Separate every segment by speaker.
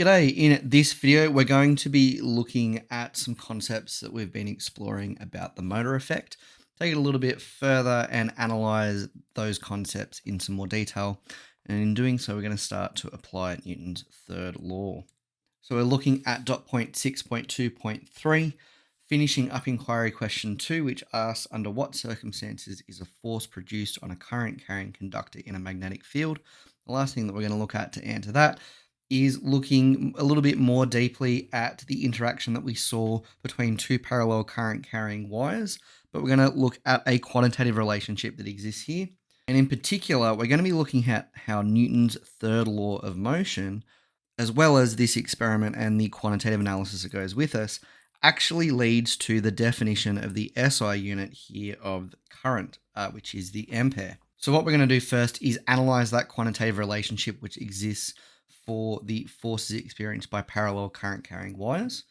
Speaker 1: G'day, in this video we're going to be looking at some concepts that we've been exploring about the motor effect, take it a little bit further and analyze those concepts in some more detail. And in doing so, we're going to start to apply Newton's third law. So we're looking at dot point 6.2.3, finishing up inquiry question 2, which asks under what circumstances is a force produced on a current carrying conductor in a magnetic field. The last thing that we're going to look at to answer that is looking a little bit more deeply at the interaction that we saw between two parallel current carrying wires, but we're going to look at a quantitative relationship that exists here. And in particular, we're going to be looking at how Newton's third law of motion, as well as this experiment and the quantitative analysis that goes with us, actually leads to the definition of the SI unit here of current, which is the ampere. So what we're going to do first is analyze that quantitative relationship which exists for the forces experienced by parallel current carrying wires,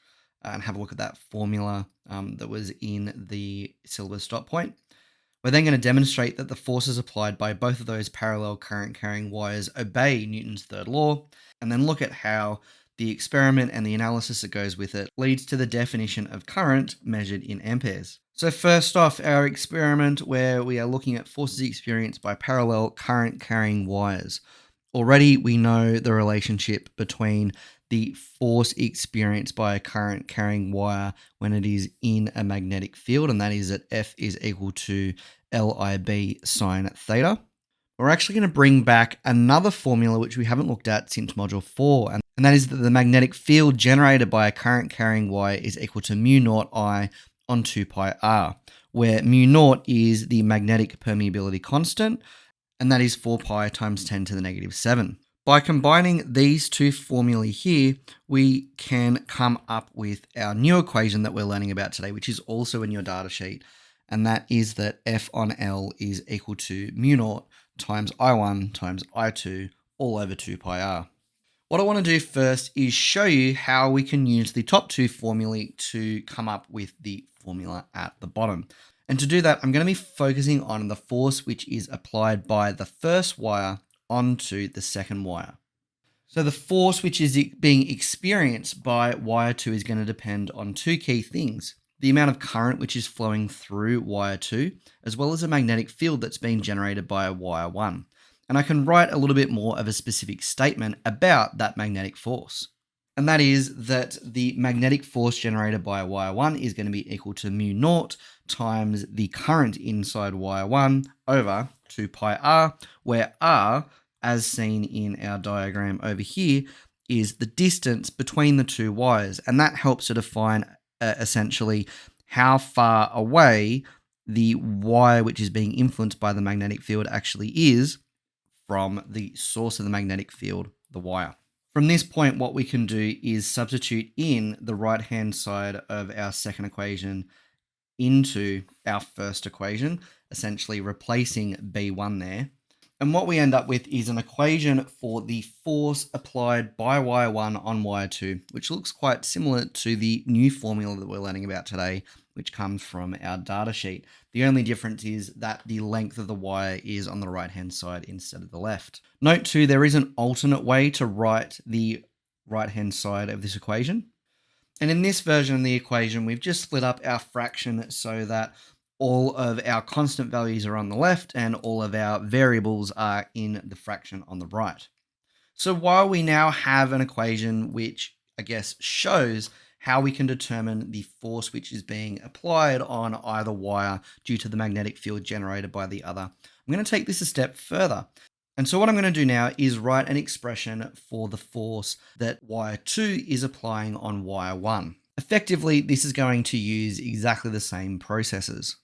Speaker 1: and have a look at that formula that was in the syllabus dot point. We're then going to demonstrate that the forces applied by both of those parallel current carrying wires obey Newton's third law, and then look at how the experiment and the analysis that goes with it leads to the definition of current measured in amperes. So first off, our experiment where we are looking at forces experienced by parallel current carrying wires. Already we know the relationship between the force experienced by a current carrying wire when it is in a magnetic field, and that is that F is equal to LIB sine theta. We're actually going to bring back another formula which we haven't looked at since module 4, and that is that the magnetic field generated by a current carrying wire is equal to mu naught I on 2 pi r, where mu naught is the magnetic permeability constant, and that is 4 pi times 10 to the negative 7. By combining these two formulae here, we can come up with our new equation that we're learning about today, which is also in your data sheet, and that is that F on L is equal to mu naught times I1 times I2 all over 2 pi r. What I want to do first is show you how we can use the top two formulae to come up with the formula at the bottom. And to do that, I'm going to be focusing on the force which is applied by the first wire onto the second wire. So the force which is being experienced by wire 2 is going to depend on two key things: the amount of current which is flowing through wire 2, as well as a magnetic field that's being generated by wire 1. And I can write a little bit more of a specific statement about that magnetic force. And that is that the magnetic force generated by wire 1 is going to be equal to mu naught times the current inside wire 1 over 2 pi r, where r, as seen in our diagram over here, is the distance between the two wires. And that helps to define essentially how far away the wire which is being influenced by the magnetic field actually is from the source of the magnetic field, the wire. From this point, what we can do is substitute in the right-hand side of our second equation into our first equation, essentially replacing B1 there. And what we end up with is an equation for the force applied by wire 1 on wire 2, which looks quite similar to the new formula that we're learning about today, which comes from our data sheet. The only difference is that the length of the wire is on the right-hand side instead of the left. Note too, there is an alternate way to write the right-hand side of this equation. And in this version of the equation, we've just split up our fraction so that all of our constant values are on the left and all of our variables are in the fraction on the right. So while we now have an equation which I guess shows how we can determine the force which is being applied on either wire due to the magnetic field generated by the other, I'm going to take this a step further. And so what I'm going to do now is write an expression for the force that wire 2 is applying on wire 1. Effectively, this is going to use exactly the same processes.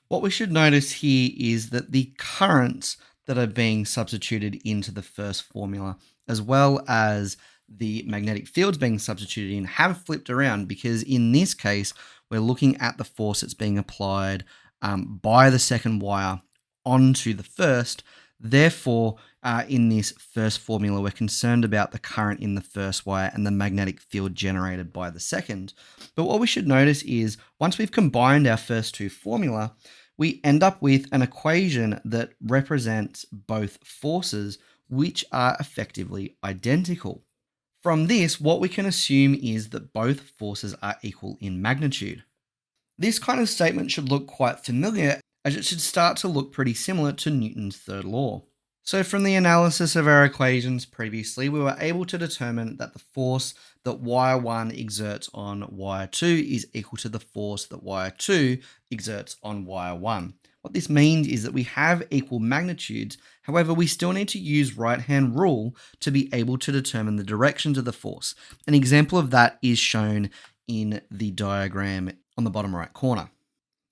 Speaker 1: What we should notice here is that the currents that are being substituted into the first formula, as well as the magnetic fields being substituted in, have flipped around, because in this case, we're looking at the force that's being applied by the second wire onto the first Therefore, in this first formula, we're concerned about the current in the first wire and the magnetic field generated by the second. But what we should notice is once we've combined our first two formula, we end up with an equation that represents both forces which are effectively identical. From this, what we can assume is that both forces are equal in magnitude. This kind of statement should look quite familiar, as it should start to look pretty similar to Newton's third law. So from the analysis of our equations previously, we were able to determine that the force that wire 1 exerts on wire 2 is equal to the force that wire 2 exerts on wire 1. What this means is that we have equal magnitudes, however, we still need to use right-hand rule to be able to determine the directions of the force. An example of that is shown in the diagram on the bottom right corner.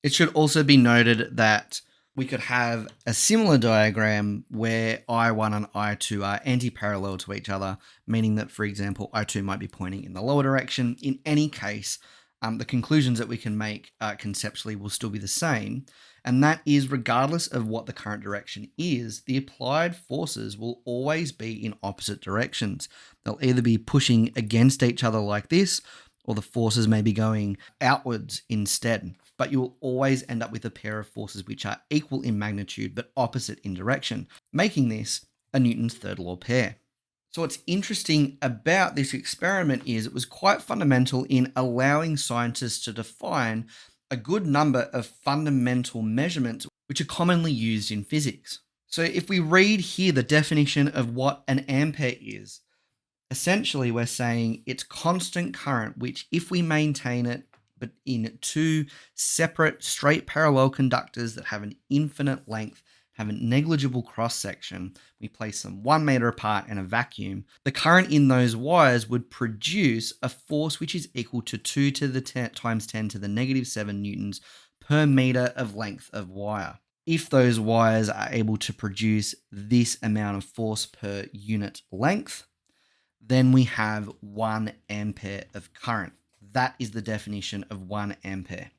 Speaker 1: It should also be noted that we could have a similar diagram where I1 and I2 are anti-parallel to each other, meaning that, for example, I2 might be pointing in the lower direction. In any case, the conclusions that we can make conceptually will still be the same, and that is regardless of what the current direction is, the applied forces will always be in opposite directions. They'll either be pushing against each other like this, or the forces may be going outwards instead. But you will always end up with a pair of forces which are equal in magnitude but opposite in direction, making this a Newton's third law pair. So what's interesting about this experiment is it was quite fundamental in allowing scientists to define a good number of fundamental measurements which are commonly used in physics. So if we read here the definition of what an ampere is, essentially we're saying it's constant current, which if we maintain it but in two separate straight parallel conductors that have an infinite length, have a negligible cross section, we place them 1 meter apart in a vacuum, the current in those wires would produce a force which is equal to 2 to the 10 times 10 to the negative 7 newtons per meter of length of wire. If those wires are able to produce this amount of force per unit length, then we have 1 ampere of current. That is the definition of 1 ampere.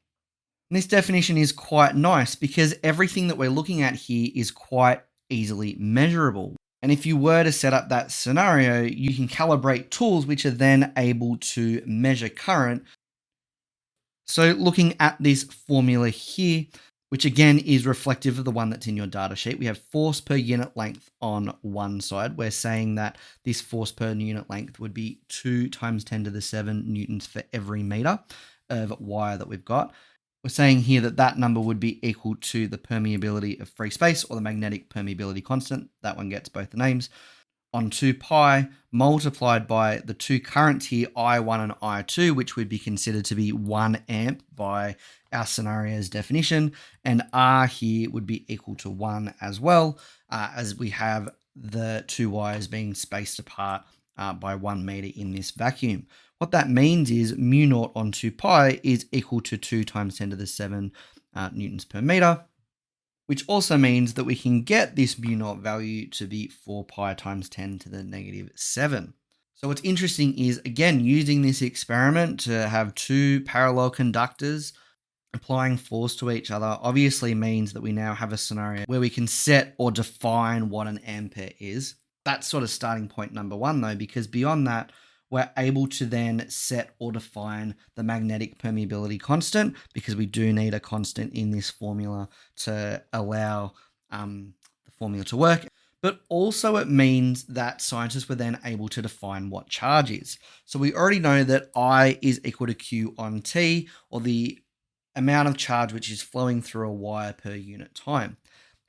Speaker 1: And this definition is quite nice because everything that we're looking at here is quite easily measurable. And if you were to set up that scenario, you can calibrate tools which are then able to measure current. So looking at this formula here, which again is reflective of the one that's in your data sheet, we have force per unit length on one side. We're saying that this force per unit length would be 2 times 10 to the 7 newtons for every meter of wire that we've got. We're saying here that that number would be equal to the permeability of free space, or the magnetic permeability constant. That one gets both the names. On 2 pi multiplied by the two currents here, I1 and I2, which would be considered to be 1 amp by our scenario's definition, and R here would be equal to 1 as well, as we have the two wires being spaced apart by 1 meter in this vacuum. What that means is mu naught on 2 pi is equal to 2 times 10 to the 7 newtons per meter, which also means that we can get this mu naught value to be 4 pi times 10 to the negative 7. So what's interesting is, again, using this experiment to have two parallel conductors applying force to each other obviously means that we now have a scenario where we can set or define what an ampere is. That's sort of starting point number one, though, because beyond that, we're able to then set or define the magnetic permeability constant, because we do need a constant in this formula to allow the formula to work. But also it means that scientists were then able to define what charge is. So we already know that I is equal to Q on T, or the amount of charge which is flowing through a wire per unit time.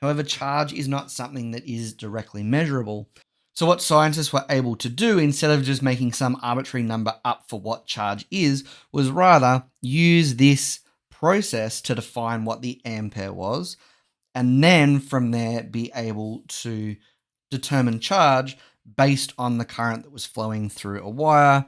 Speaker 1: However, charge is not something that is directly measurable. So what scientists were able to do, instead of just making some arbitrary number up for what charge is, was rather use this process to define what the ampere was, and then from there be able to determine charge based on the current that was flowing through a wire,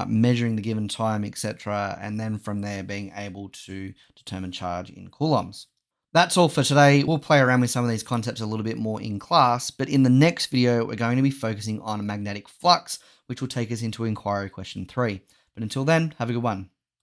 Speaker 1: measuring the given time, etc., and then from there being able to determine charge in coulombs. That's all for today. We'll play around with some of these concepts a little bit more in class, but in the next video, we're going to be focusing on magnetic flux, which will take us into inquiry question 3. But until then, have a good one.